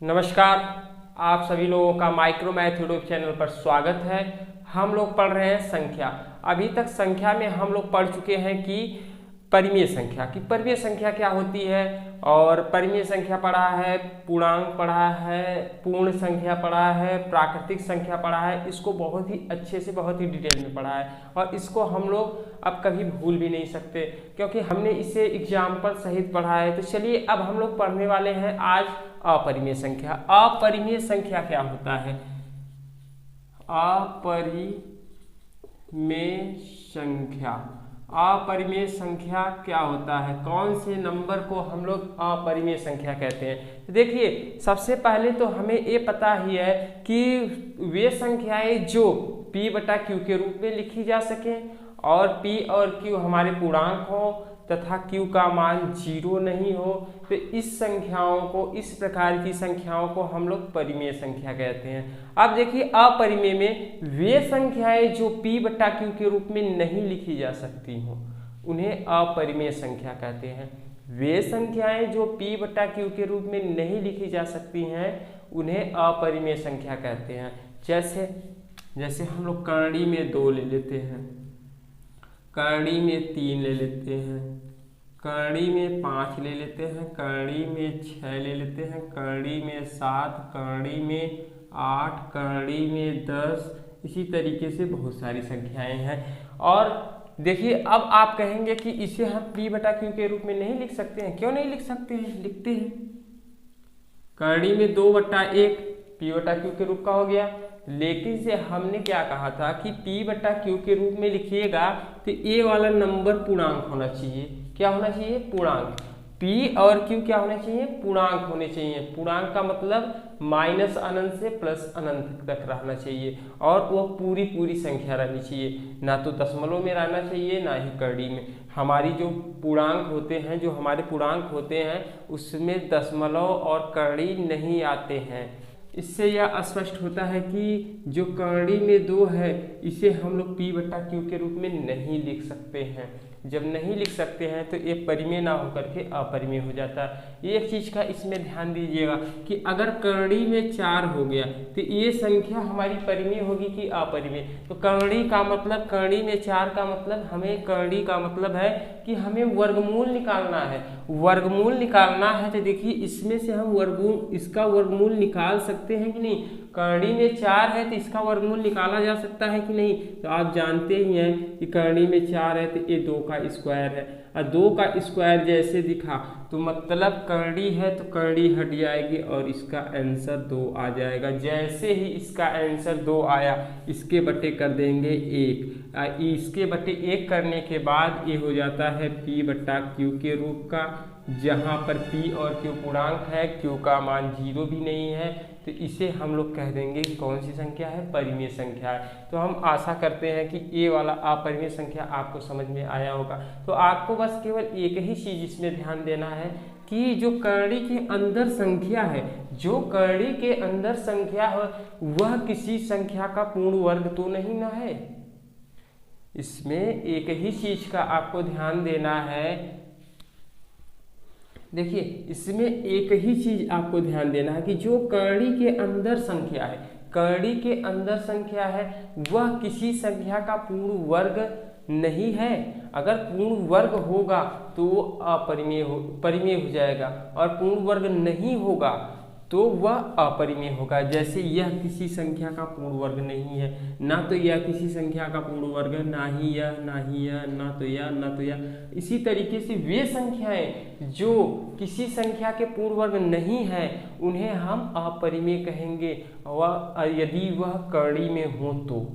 नमस्कार। आप सभी लोगों का माइक्रो मैथ यूट्यूब चैनल पर स्वागत है। हम लोग पढ़ रहे हैं संख्या। अभी तक संख्या में हम लोग पढ़ चुके हैं कि परिमेय संख्या क्या होती है, और परिमेय संख्या पढ़ा है, पूर्णांक पढ़ा है, पूर्ण संख्या पढ़ा है, प्राकृतिक संख्या पढ़ा है। इसको बहुत ही अच्छे से, बहुत ही डिटेल में पढ़ा है, और इसको हम लोग अब कभी भूल भी नहीं सकते क्योंकि हमने इसे एग्जाम्पल सहित पढ़ा है। तो चलिए अब हम लोग पढ़ने वाले हैं आज अपरिमेय संख्या। अपरिमेय संख्या क्या होता है? अपरिमेय संख्या क्या होता है? कौन से नंबर को हम लोग अपरिमेय संख्या कहते हैं? तो देखिए, सबसे पहले तो हमें ये पता ही है कि वे संख्याएं जो p बटा q के रूप में लिखी जा सके, और p और q हमारे पूर्णांक हो तथा q का मान 0 नहीं हो, तो इस संख्याओं को, इस प्रकार की संख्याओं को हम लोग परिमेय संख्या कहते हैं। अब देखिए, अपरिमेय में वे संख्याएं जो p बटा q के रूप में नहीं लिखी जा सकती हों, उन्हें अपरिमेय संख्या कहते हैं। वे संख्याएं जो p बटा q के रूप में नहीं लिखी जा सकती हैं, उन्हें अपरिमेय संख्या कहते हैं। जैसे हम लोग करणी में 2 ले लेते हैं, करणी में 3 ले लेते हैं, करणी में 5 ले लेते हैं, करणी में 6 ले लेते हैं, करणी में 7, करणी में 8, करणी में 10। इसी तरीके से बहुत सारी संख्याएं हैं। और देखिए, अब आप कहेंगे कि इसे हम p बटा q के रूप में नहीं लिख सकते हैं। क्यों नहीं लिख सकते हैं? लिखते हैं। करणी में 2 बटा 1 p बटा q के रूप का हो गया, लेकिन से हमने क्या कहा था कि p बटा q के रूप में लिखिएगा तो ये वाला नंबर पूर्णांक होना चाहिए। क्या होना चाहिए? पूर्णांक। p और q क्या होने चाहिए? पूर्णांक होने चाहिए। पूर्णांक का मतलब माइनस अनंत से प्लस अनंत तक रहना चाहिए, और वो पूरी संख्या रहनी चाहिए, ना तो दशमलव में रहना चाहिए, ना ही करड़ी में। हमारी जो पूर्णांक होते हैं, जो हमारे पूर्णांक होते हैं, उसमें दशमलव और करड़ी नहीं आते हैं। इससे यह स्पष्ट होता है कि जो करणी में 2 है, इसे हम लोग p बटा q के रूप में नहीं लिख सकते हैं। जब नहीं लिख सकते हैं तो ये परिमेय ना होकर के अपरिमेय हो जाता है। एक चीज का इसमें ध्यान दीजिएगा कि अगर करणी में 4 हो गया तो ये संख्या हमारी परिमेय होगी कि अपरिमेय? तो करणी का मतलब, करणी में 4 का मतलब, हमें करणी का मतलब है कि हमें वर्गमूल निकालना है। वर्गमूल निकालना है तो देखिए, इसमें से हम इसका वर्गमूल निकाल सकते हैं कि नहीं? करणी में 4 है तो इसका वर्गमूल निकाला जा सकता है कि नहीं? तो आप जानते ही हैं कि करणी में 4 है तो ये 2 का स्क्वायर है, और 2 का स्क्वायर जैसे दिखा तो मतलब करणी है तो करणी हट जाएगी और इसका आंसर 2 आ जाएगा। जैसे ही इसका आंसर 2 आया, इसके बटे कर देंगे 1। इसके बटे 1 करने के बाद ये हो जाता है p बटा q के रूप का, जहाँ पर p और q पूर्णांक है, q का मान 0 भी नहीं है, तो इसे हम लोग कह देंगे कि कौन सी संख्या है? परिमेय संख्या है। तो हम आशा करते हैं कि ये वाला अपरिमेय संख्या आपको समझ में आया होगा। तो आपको बस केवल एक ही चीज इसमें ध्यान देना है कि जो करणी के अंदर संख्या है, जो करणी के अंदर संख्या है, वह किसी संख्या का पूर्ण वर्ग तो नहीं ना है। इसमें एक ही चीज का आपको ध्यान देना है। देखिए, इसमें एक ही चीज आपको ध्यान देना है कि जो करणी के अंदर संख्या है, करणी के अंदर संख्या है, वह किसी संख्या का पूर्ण वर्ग नहीं है। अगर पूर्ण वर्ग होगा तो परिमेय हो जाएगा, और पूर्ण वर्ग नहीं होगा तो वह अपरिमेय होगा। जैसे यह किसी संख्या का पूर्ण वर्ग नहीं है, ना तो यह किसी संख्या का पूर्ण वर्ग है, ना ही यह, ना ही यह, ना तो यह, ना तो यह। इसी तरीके से वे संख्याएं जो किसी संख्या के पूर्ण वर्ग नहीं है, उन्हें हम अपरिमेय कहेंगे, यदि वह करणी में हो तो।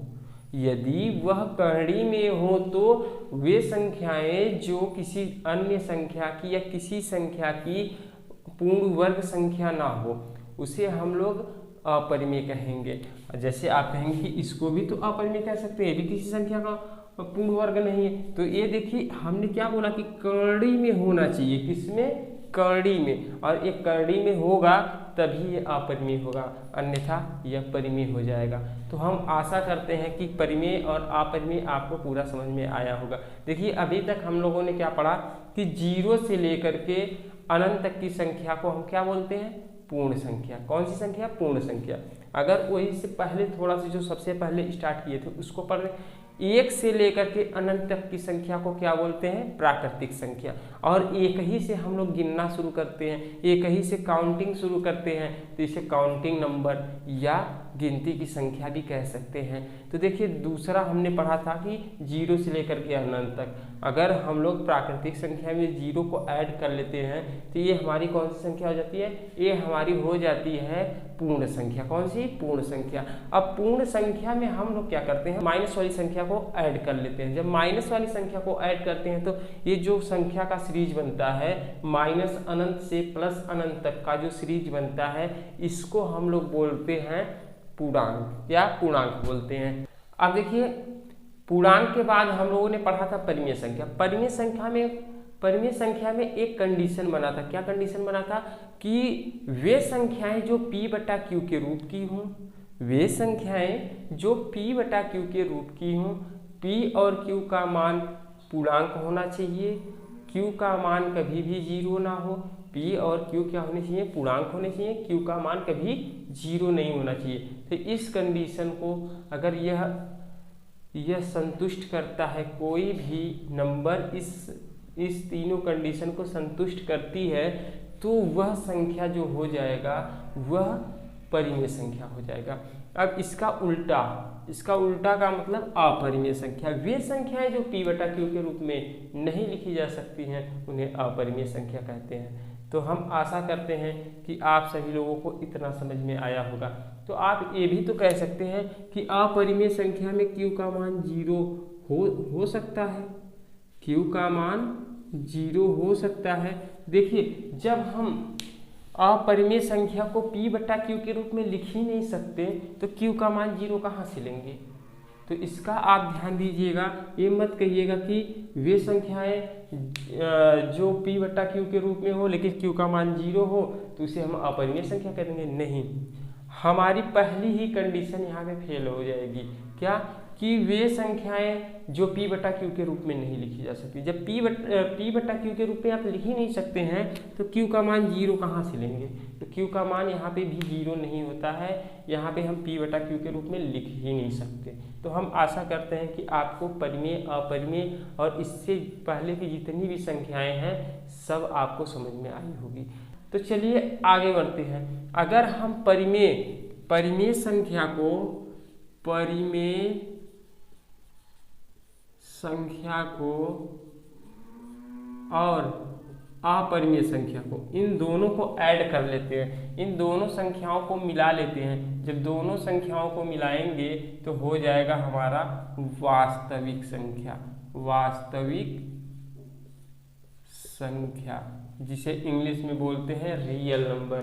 यदि वह करणी में हो तो वे संख्याएं जो किसी अन्य संख्या की या किसी संख्या की पूर्ण वर्ग संख्या ना हो, उसे हम लोग अपरिमेय कहेंगे। जैसे आप कहेंगे कि इसको भी तो अपरिमेय कह सकते हैं, ये भी किसी संख्या का पूर्ण वर्ग नहीं है। तो ये देखिए, हमने क्या बोला कि करणी में होना चाहिए। किसमें? करणी में। और एक करणी में होगा तभी ये अपरिमेय होगा, अन्यथा यह परिमेय हो जाएगा। तो हम आशा करते हैं कि परिमेय और अपरिमेय आपको पूरा समझ में आया होगा। देखिए, अभी तक हम लोगों ने क्या पढ़ा कि 0 से लेकर के अनंत तक की संख्या को हम क्या बोलते हैं? पूर्ण संख्या। कौन सी संख्या? पूर्ण संख्या। अगर वही से पहले थोड़ा सा जो सबसे पहले स्टार्ट किए थे उसको पढ़ रहे, एक से लेकर के अनंत तक की संख्या को क्या बोलते हैं? प्राकृतिक संख्या। और एक ही से हम लोग गिनना शुरू करते हैं, एक ही से काउंटिंग शुरू करते हैं, तो इसे काउंटिंग नंबर या गिनती की संख्या भी कह सकते हैं। तो देखिए दूसरा हमने पढ़ा था कि जीरो से लेकर के अनंत तक, अगर हम लोग प्राकृतिक संख्या में जीरो को ऐड कर लेते हैं तो ये हमारी कौन सी संख्या हो जाती है? ये हमारी हो जाती है पूर्ण संख्या। कौन सी? पूर्ण संख्या। अब पूर्ण संख्या में हम लोग क्या करते हैं? माइनस वाली संख्या को ऐड कर लेते हैं। जब माइनस वाली संख्या को ऐड करते हैं तो ये जो संख्या का सीरीज बनता है माइनस अनंत से प्लस अनंत तक का जो सीरीज बनता है, इसको हम लोग बोलते हैं पूर्णांक या पूर्णांक बोलते हैं। अब देखिए पूर्णांक के बाद हम लोगों ने पढ़ा था परिमेय संख्या। परिमेय संख्या में एक कंडीशन बना था। क्या कंडीशन बना था? कि वे संख्याएं जो p/q के रूप की हों, वे संख्याएं जो p/q के रूप की हों, p और q का मान पूर्णांक होना चाहिए, q का मान कभी भी जीरो ना हो। p और q क्या होने चाहिए? पूर्णांक होने चाहिए, q का मान कभी जीरो नहीं होना चाहिए। तो इस कंडीशन को अगर यह संतुष्ट करता है, कोई भी नंबर इस तीनों कंडीशन को संतुष्ट करती है, तो वह संख्या जो हो जाएगा वह परिमेय संख्या हो जाएगा। अब इसका उल्टा का मतलब अपरिमेय संख्या। वे संख्याएं जो p/q के रूप में नहीं लिखी जा सकती हैं उन्हें अपरिमेय संख्या कहते हैं। तो हम आशा करते हैं कि आप सभी लोगों को इतना समझ में आया होगा। तो आप ये भी तो कह सकते हैं कि अपरिमेय संख्या में q का मान जीरो हो सकता है, q का मान जीरो हो सकता है। देखिए जब हम अपरिमेय संख्या को p/q के रूप में लिख ही नहीं सकते तो q का मान जीरो कहाँ से लेंगे? तो इसका आप ध्यान दीजिएगा, ये मत कहिएगा कि वे संख्याएं जो p/q के रूप में हो लेकिन q का मान जीरो हो तो उसे हम अपरिमेय संख्या कह देंगे। नहीं, हमारी पहली ही कंडीशन यहाँ पे फेल हो जाएगी। क्या? कि वे संख्याएं जो p/q के रूप में नहीं लिखी जा सकती। जब p/q के रूप में आप लिख ही नहीं सकते हैं तो q का मान जीरो कहाँ से लेंगे? तो q का मान यहाँ पे भी जीरो नहीं होता है, यहाँ पे हम p/q के रूप में लिख ही नहीं सकते। तो हम आशा करते हैं कि आपको परिमेय, अपरिमेय और इससे पहले की जितनी भी संख्याएं हैं सब to समझ में आई होगी। तो चलिए आगे बढ़ते हैं। अगर हम परिमेय संख्या को और अपरिमेय संख्या को, इन दोनों को ऐड कर लेते हैं, इन दोनों संख्याओं को मिला लेते हैं। जब दोनों संख्याओं को मिलाएंगे तो हो जाएगा हमारा वास्तविक संख्या, जिसे इंग्लिश में बोलते हैं रियल नंबर।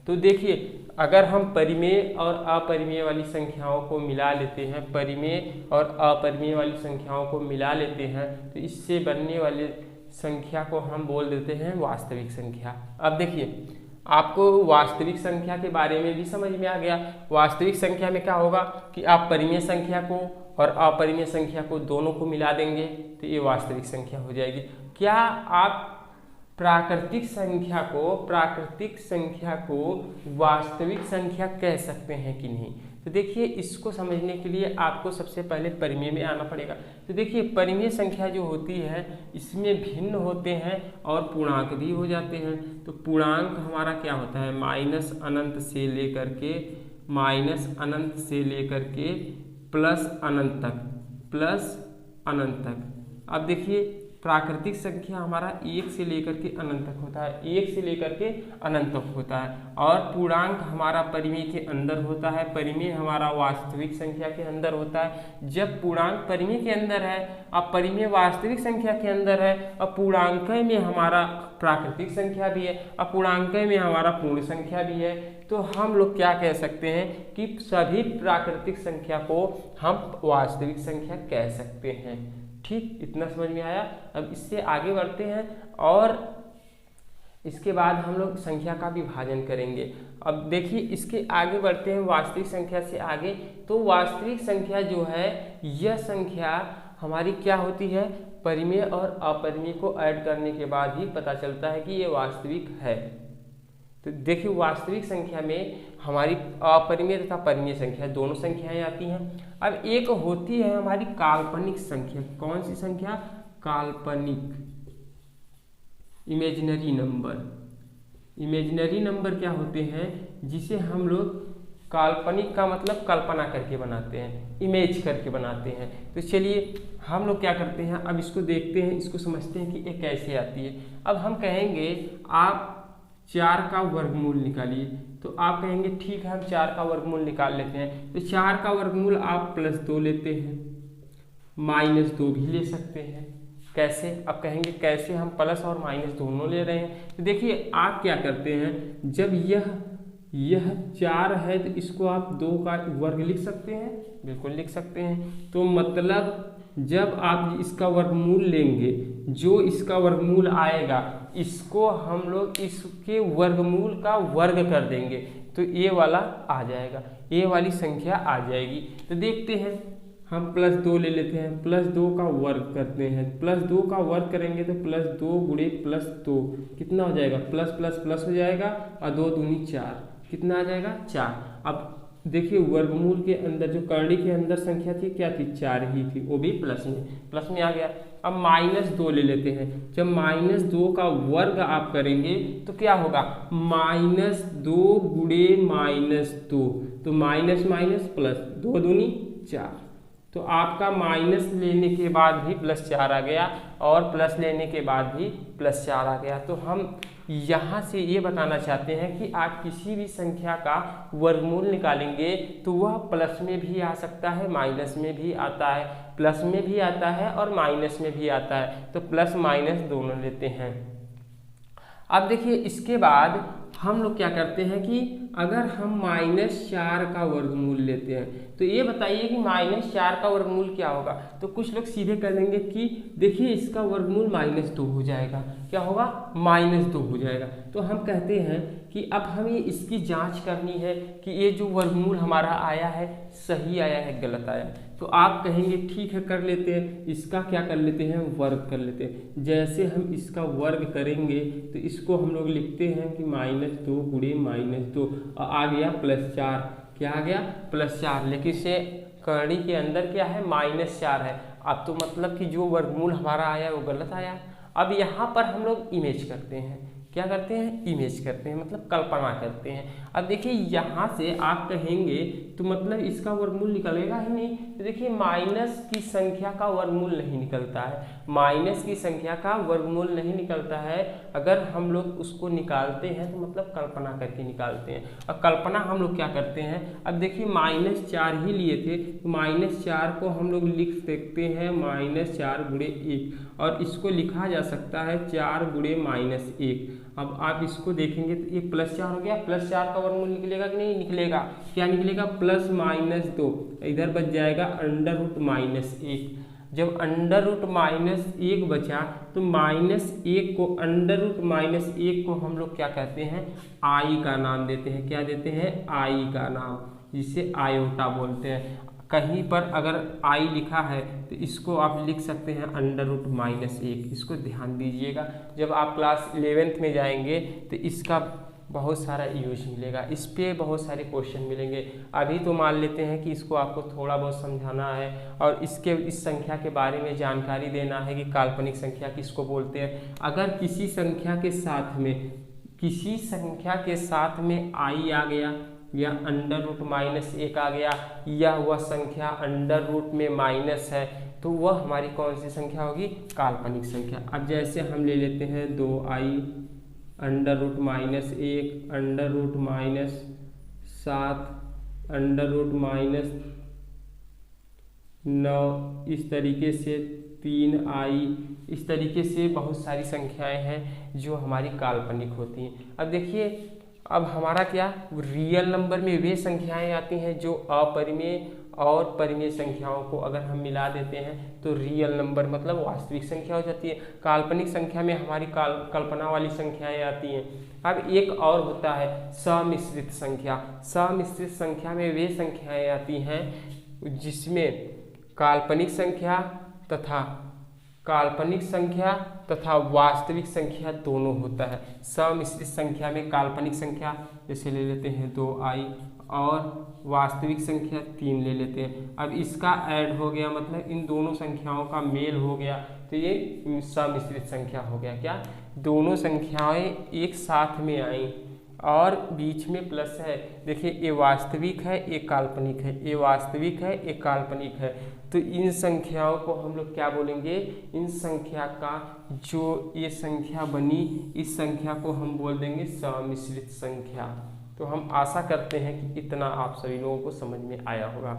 तो देखिए अगर हम परिमेय और अपरिमेय वाली संख्याओं को मिला लेते हैं, परिमेय और अपरिमेय वाली संख्याओं को मिला लेते हैं तो इससे बनने वाले संख्या को हम बोल देते हैं वास्तविक संख्या। अब देखिए आपको वास्तविक संख्या के बारे में भी समझ में आ गया। वास्तविक संख्या में क्या होगा कि आप परिमेय संख्या को और अपरिमेय संख्या को दोनों को मिला देंगे तो ये वास्तविक संख्या हो जाएगी। क्या आप प्राकृतिक संख्या को वास्तविक संख्या कह सकते हैं कि नहीं? तो देखिए इसको समझने के लिए आपको सबसे पहले परिमेय में आना पड़ेगा। तो देखिए परिमेय संख्या जो होती है इसमें भिन्न होते हैं और पूर्णांक भी हो जाते हैं। तो पूर्णांक हमारा क्या होता है? माइनस अनंत से लेकर के प्लस अनंत तक। अब देखिए प्राकृतिक संख्या हमारा 1 से लेकर के अनंत तक होता है, 1 से लेकर के अनंत तक होता है। और पूर्णांक हमारा परिमेय के अंदर होता है, परिमेय हमारा वास्तविक संख्या के अंदर होता है। जब पूर्णांक परिमेय के अंदर है और परिमेय वास्तविक संख्या के अंदर है और पूर्णांक में हमारा प्राकृतिक संख्या भी है और पूर्णांक में हमारा पूर्ण संख्या भी है, तो हम लोग क्या कह सकते हैं कि सभी प्राकृतिक संख्या को हम वास्तविक संख्या कह सकते हैं। ठीक, इतना समझ में आया। अब इससे आगे बढ़ते हैं और इसके बाद हम लोग संख्या का विभाजन करेंगे। अब देखिए इसके आगे बढ़ते हैं वास्तविक संख्या से आगे। तो वास्तविक संख्या जो है यह संख्या हमारी क्या होती है? परिमेय और अपरिमेय को ऐड करने के बाद ही पता चलता है कि ये वास्तविक है। तो देखिए वास्तविक संख्या में हमारी अपरिमेय तथा परिमेय संख्या दोनों संख्याएं आती हैं। अब एक होती है हमारी काल्पनिक संख्या। कौन सी संख्या? काल्पनिक, इमेजिनरी नंबर। इमेजिनरी नंबर क्या होते हैं? जिसे हम लोग, काल्पनिक का मतलब कल्पना करके बनाते हैं, इमेज करके बनाते हैं। तो चलिए हम लोग क्या करते हैं, अब इसको देखते हैं, इसको समझते हैं कि ये कैसे आती है। अब हम कहेंगे आप 4 का वर्गमूल निकालिए, तो आप कहेंगे ठीक है हम 4 का वर्गमूल निकाल लेते हैं। तो 4 का वर्गमूल आप +2 लेते हैं, -2 भी ले सकते हैं। कैसे? अब कहेंगे कैसे, हम प्लस और माइनस दोनों ले रहे हैं। तो देखिए आप क्या करते हैं, जब यह 4 है तो इसको आप 2 का वर्ग लिख सकते हैं, बिल्कुल लिख सकते हैं। तो मतलब जब आप इसका वर्गमूल लेंगे, जो इसका वर्गमूल आएगा इसको हम लोग इसके वर्गमूल का वर्ग कर देंगे, तो ये वाला आ जाएगा, ये वाली संख्या आ जाएगी। तो देखते हैं, हम +2 ले लेते हैं, +2 का वर्ग करते हैं, +2 का वर्ग करेंगे तो +2 गुणे +2 कितना हो जाएगा, प्लस प्लस प्लस हो जाएगा और 2 दूनी 4, कितना आ जाएगा 4। अब देखिए वर्गमूल के अंदर जो करड़ी के अंदर संख्या थी क्या थी, 4 ही थी, वो भी प्लस में आ गया। अब -2 ले लेते हैं, जब -2 का वर्ग आप करेंगे तो क्या होगा, -2 गुणे -2, तो माइनस माइनस प्लस, 2 दूनी 4। तो आपका माइनस लेने के बाद भी +4 आ गया और प्लस लेने के बाद भी +4 आ गया। तो हम यहाँ से ये बताना चाहते हैं कि आप किसी भी संख्या का वर्गमूल निकालेंगे तो वह प्लस में भी आ सकता है, माइनस में भी आता है, प्लस में भी आता है और माइनस में भी आता है। तो प्लस माइनस दोनों लेते हैं। अब देखिए इसके बाद हम लोग क्या करते हैं कि अगर हम -4 का वर्गमूल लेते हैं, तो ये बताइए कि -4 का वर्गमूल क्या होगा। तो कुछ लोग सीधे कर देंगे कि देखिए इसका वर्गमूल -2 हो जाएगा, क्या होगा, -2 हो जाएगा। तो हम कहते हैं कि अब हमें इसकी जांच करनी है कि ये जो वर्गमूल हमारा आया है सही आया है गलत आया। तो आप कहेंगे ठीक है कर लेते हैं, इसका क्या कर लेते हैं, वर्ग कर लेते हैं। जैसे हम इसका वर्ग करेंगे तो इसको हम लोग लिखते हैं कि -2 गुणे -2 और आ गया +4, क्या आ गया +4। लेकिन से करड़ी के अंदर क्या है, -4 है। अब तो मतलब कि जो वर्गमूल हमारा आया वो गलत आया। अब यहाँ पर हम लोग इमेज करते हैं, क्या करते हैं, इमेज करते हैं, मतलब कल्पना करते हैं। अब देखिए यहाँ से आप कहेंगे तो मतलब इसका वर्गमूल निकलेगा ही नहीं। तो देखिए माइनस की संख्या का वर्गमूल नहीं निकलता है, माइनस की संख्या का वर्गमूल नहीं निकलता है। अगर हम लोग उसको निकालते हैं तो मतलब कल्पना करके निकालते हैं। और कल्पना हम लोग क्या करते हैं, अब देखिए -4 ही लिए थे, तो -4 को हम लोग लिख सकते हैं -4 गुणे 1 और इसको लिखा जा सकता है 4 गुणे -1। अब आप इसको देखेंगे तो ये +4 हो गया, +4 का वर्गमूल निकलेगा कि नहीं निकलेगा, क्या निकलेगा, +-2, इधर बच जाएगा √-1। जब √-1 बचा तो -1 को √-1 को हम लोग क्या कहते हैं, आई का नाम देते हैं, क्या देते हैं, आई का नाम, जिसे आयोटा बोलते हैं। कहीं पर अगर आई लिखा है तो इसको आप लिख सकते हैं √-1। इसको ध्यान दीजिएगा, जब आप क्लास 11th में जाएंगे तो इसका बहुत सारा यूज मिलेगा, इस पे बहुत सारे क्वेश्चन मिलेंगे। अभी तो मान लेते हैं कि इसको आपको थोड़ा बहुत समझाना है और इस संख्या के बारे में जानकारी देना है कि काल्पनिक संख्या किसको बोलते हैं। अगर किसी संख्या के साथ में आई आ गया या √-1 आ गया या वह संख्या अंडर में माइनस है, तो वह हमारी कौन सी संख्या होगी, काल्पनिक संख्या। अब जैसे हम ले लेते हैं 2i √-1 √-7 √-9, इस तरीके से 3i, इस तरीके से बहुत सारी संख्याएं हैं जो हमारी काल्पनिक होती हैं। अब देखिए अब हमारा क्या, रियल नंबर में वे संख्याएं आती हैं जो अपरिमेय और परिमेय संख्याओं को अगर हम मिला देते हैं तो रियल नंबर मतलब वास्तविक संख्या हो जाती है। काल्पनिक संख्या में हमारी कल्पना वाली संख्याएं आती हैं। अब एक और होता है सम्मिश्रित संख्या। सम्मिश्रित संख्या में वे संख्याएं आती हैं जिसमें काल्पनिक संख्या तथा काल्पनिक संख्या तथा वास्तविक संख्या दोनों होता है। सम्मिश्रित संख्या में काल्पनिक संख्या जैसे ले लेते हैं 2i और वास्तविक संख्या 3 ले लेते हैं। अब इसका ऐड हो गया, मतलब इन दोनों संख्याओं का मेल हो गया, तो ये सम्मिश्रित संख्या हो गया। क्या दोनों संख्याएं एक साथ में आई और बीच में प्लस है। देखिए ये वास्तविक है, ये काल्पनिक है, ये वास्तविक है, ये काल्पनिक है। तो इन संख्याओं को हम लोग क्या बोलेंगे, इन संख्या का जो ये संख्या बनी, इस संख्या को हम बोल देंगे सम्मिश्रित संख्या। तो हम आशा करते हैं कि इतना आप सभी लोगों को समझ में आया होगा।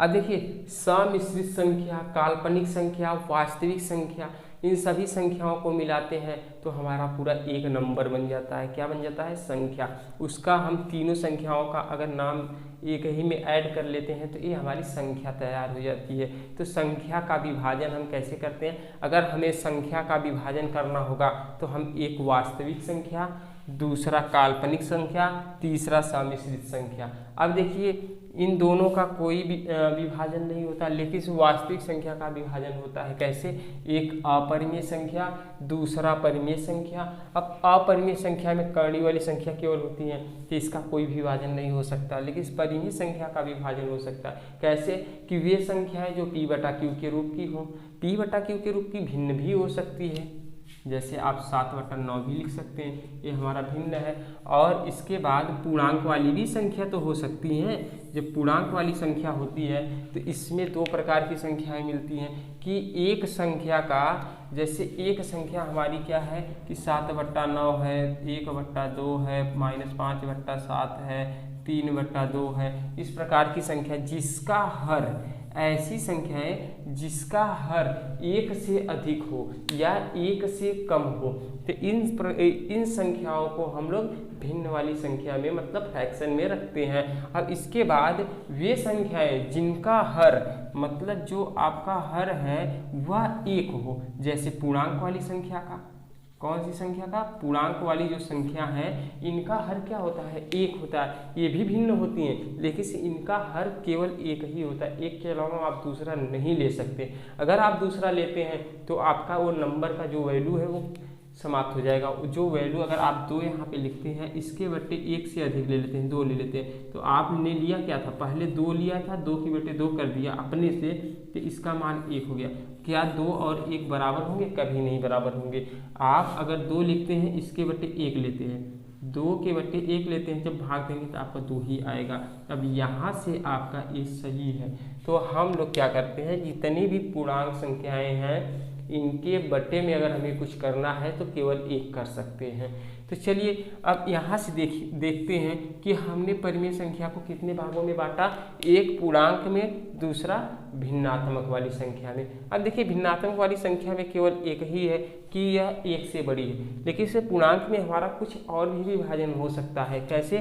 अब देखिए सम्मिश्रित संख्या, काल्पनिक संख्या, वास्तविक संख्या, इन सभी संख्याओं को मिलाते हैं तो हमारा पूरा एक नंबर बन जाता है। क्या बन जाता है, संख्या। उसका हम तीनों संख्याओं का अगर नाम एक ही में ऐड कर लेते हैं तो ये हमारी संख्या तैयार हो जाती है। तो संख्या का विभाजन हम कैसे करते हैं, अगर हमें संख्या का विभाजन करना होगा तो हम एक वास्तविक संख्या, दूसरा काल्पनिक संख्या, तीसरा सम्मिश्रित संख्या। अब देखिए इन दोनों का कोई भी विभाजन नहीं होता, लेकिन वास्तविक संख्या का विभाजन होता है। कैसे, एक अपरिमेय संख्या, दूसरा परिमेय संख्या। अब अपरिमेय संख्या में कर्णी वाली संख्या केवल होती है कि इसका कोई विभाजन नहीं हो सकता, लेकिन परिमेय संख्या का विभाजन हो सकता है। कैसे कि वे संख्याएं जो p/q के रूप की हो, p/q के रूप की भिन्न भी हो सकती है। जैसे आप 7/9 भी लिख सकते हैं, ये हमारा भिन्न है। और इसके बाद पूर्णांक वाली भी संख्या तो हो सकती हैं। जब पूर्णांक वाली संख्या होती है तो इसमें दो प्रकार की संख्याएं मिलती हैं कि एक संख्या का, जैसे एक संख्या हमारी क्या है कि 7/9 है, 1/2 है, -5/7 है, 3/2 है। इस प्रकार की संख्या जिसका हर, ऐसी संख्याएं जिसका हर 1 से अधिक हो या 1 से कम हो, तो इन संख्याओं को हम लोग भिन्न वाली संख्या में, मतलब फ्रैक्शन में रखते हैं। अब इसके बाद वे संख्याएं जिनका हर, मतलब जो आपका हर है वह 1 हो, जैसे पूर्णांक वाली संख्या का, कौन सी संख्या का, पूर्णांक वाली जो संख्या है इनका हर क्या होता है, 1 होता है। ये भी भिन्न होती हैं लेकिन इनका हर केवल 1 ही होता है, 1 के अलावा आप दूसरा नहीं ले सकते। अगर आप दूसरा लेते हैं तो आपका वो नंबर का जो वैल्यू है वो समाप्त हो जाएगा। जो वैल्यू अगर आप 2 यहाँ पे लिखते हैं, इसके बट्टे 1 से अधिक ले लेते हैं, 2 ले लेते हैं, तो आपने लिया क्या था, पहले 2 लिया था, 2 की बट्टे 2 कर दिया अपने से, तो इसका मान 1 हो गया। क्या 2 और 1 बराबर होंगे, कभी नहीं बराबर होंगे। आप अगर 2 लिखते हैं, इसके बट्टे 1 लेते हैं, 2 के बट्टे 1 लेते हैं, जब भाग देंगे तो आपका 2 ही आएगा। अब यहाँ से आपका ये सही है। तो हम लोग क्या करते हैं, जितनी भी पूर्णांक संख्याएं हैं इनके बट्टे में अगर हमें कुछ करना है तो केवल 1 कर सकते हैं। तो चलिए अब यहाँ से देखते हैं कि हमने परिमेय संख्या को कितने भागों में बांटा, एक पूर्णांक में, दूसरा भिन्नात्मक वाली संख्या में। अब देखिए भिन्नात्मक वाली संख्या में केवल एक ही है कि यह 1 से बड़ी है, लेकिन इसे पूर्णांक में हमारा कुछ और भी विभाजन हो सकता है। कैसे,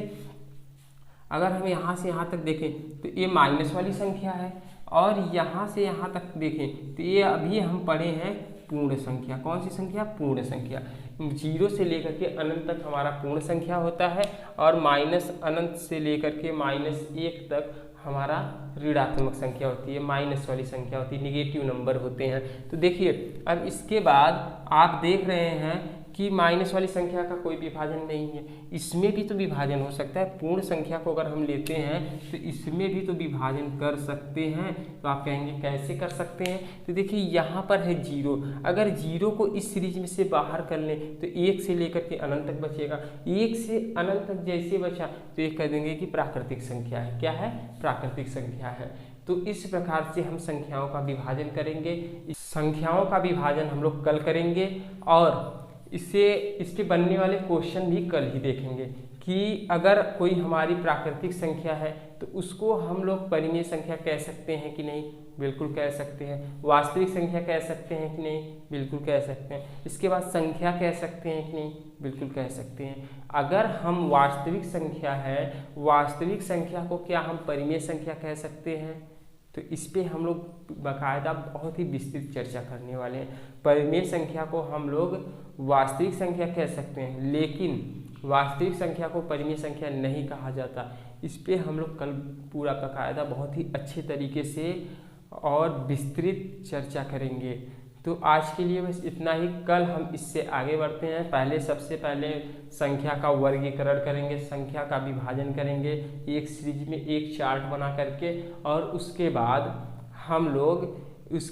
अगर हम यहाँ से यहाँ तक देखें तो ये माइनस वाली संख्या है, और यहाँ से यहाँ तक देखें तो ये अभी हम पढ़े हैं पूर्ण संख्या। कौन सी संख्या, पूर्ण संख्या। 0 से लेकर के अनंत तक हमारा पूर्ण संख्या होता है, और माइनस अनंत से लेकर के -1 तक हमारा ऋणात्मक संख्या होती है, माइनस वाली संख्या होती है, निगेटिव नंबर होते हैं। तो देखिए अब इसके बाद आप देख रहे हैं कि माइनस वाली संख्या का कोई विभाजन नहीं है, इसमें भी तो विभाजन हो सकता है। पूर्ण संख्या को अगर हम लेते हैं तो इसमें भी तो विभाजन कर सकते हैं। तो आप कहेंगे कैसे कर सकते हैं, तो देखिए यहाँ पर है 0, अगर 0 को इस सीरीज में से बाहर कर लें तो 1 से लेकर के अनंत तक बचेगा। 1 से अनंत तक जैसे बचा तो ये कह देंगे कि प्राकृतिक संख्या है। क्या है, प्राकृतिक संख्या है। तो इस प्रकार से हम संख्याओं का विभाजन करेंगे। इस संख्याओं का विभाजन हम लोग कल करेंगे, और इसके बनने वाले क्वेश्चन भी कल ही देखेंगे कि अगर कोई हमारी प्राकृतिक संख्या है तो उसको हम लोग परिमेय संख्या कह सकते हैं कि नहीं, बिल्कुल कह सकते हैं। वास्तविक संख्या कह सकते हैं कि नहीं, बिल्कुल कह सकते हैं। इसके बाद संख्या कह सकते हैं कि नहीं, बिल्कुल कह सकते हैं। अगर हम वास्तविक संख्या है, वास्तविक संख्या को क्या हम परिमेय संख्या कह सकते हैं, तो इस पे हम लोग बाकायदा बहुत ही विस्तृत चर्चा करने वाले हैं। परिमेय संख्या को हम लोग वास्तविक संख्या कह सकते हैं, लेकिन वास्तविक संख्या को परिमेय संख्या नहीं कहा जाता। इस पे हम लोग कल पूरा बाकायदा बहुत ही अच्छे तरीके से और विस्तृत चर्चा करेंगे। तो आज के लिए बस इतना ही। कल हम इससे आगे बढ़ते हैं। पहले सबसे पहले संख्या का वर्गीकरण करेंगे, संख्या का विभाजन करेंगे एक सीरीज में एक चार्ट बना करके, और उसके बाद हम लोग उस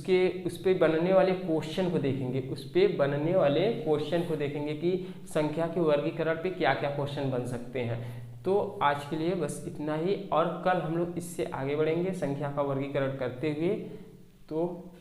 पे बनने वाले क्वेश्चन को देखेंगे, उस पे बनने वाले क्वेश्चन को देखेंगे कि संख्या के वर्गीकरण पे क्या क्या क्वेश्चन बन सकते हैं। तो आज के लिए बस इतना ही, और कल हम लोग इससे आगे बढ़ेंगे संख्या का वर्गीकरण करते हुए। तो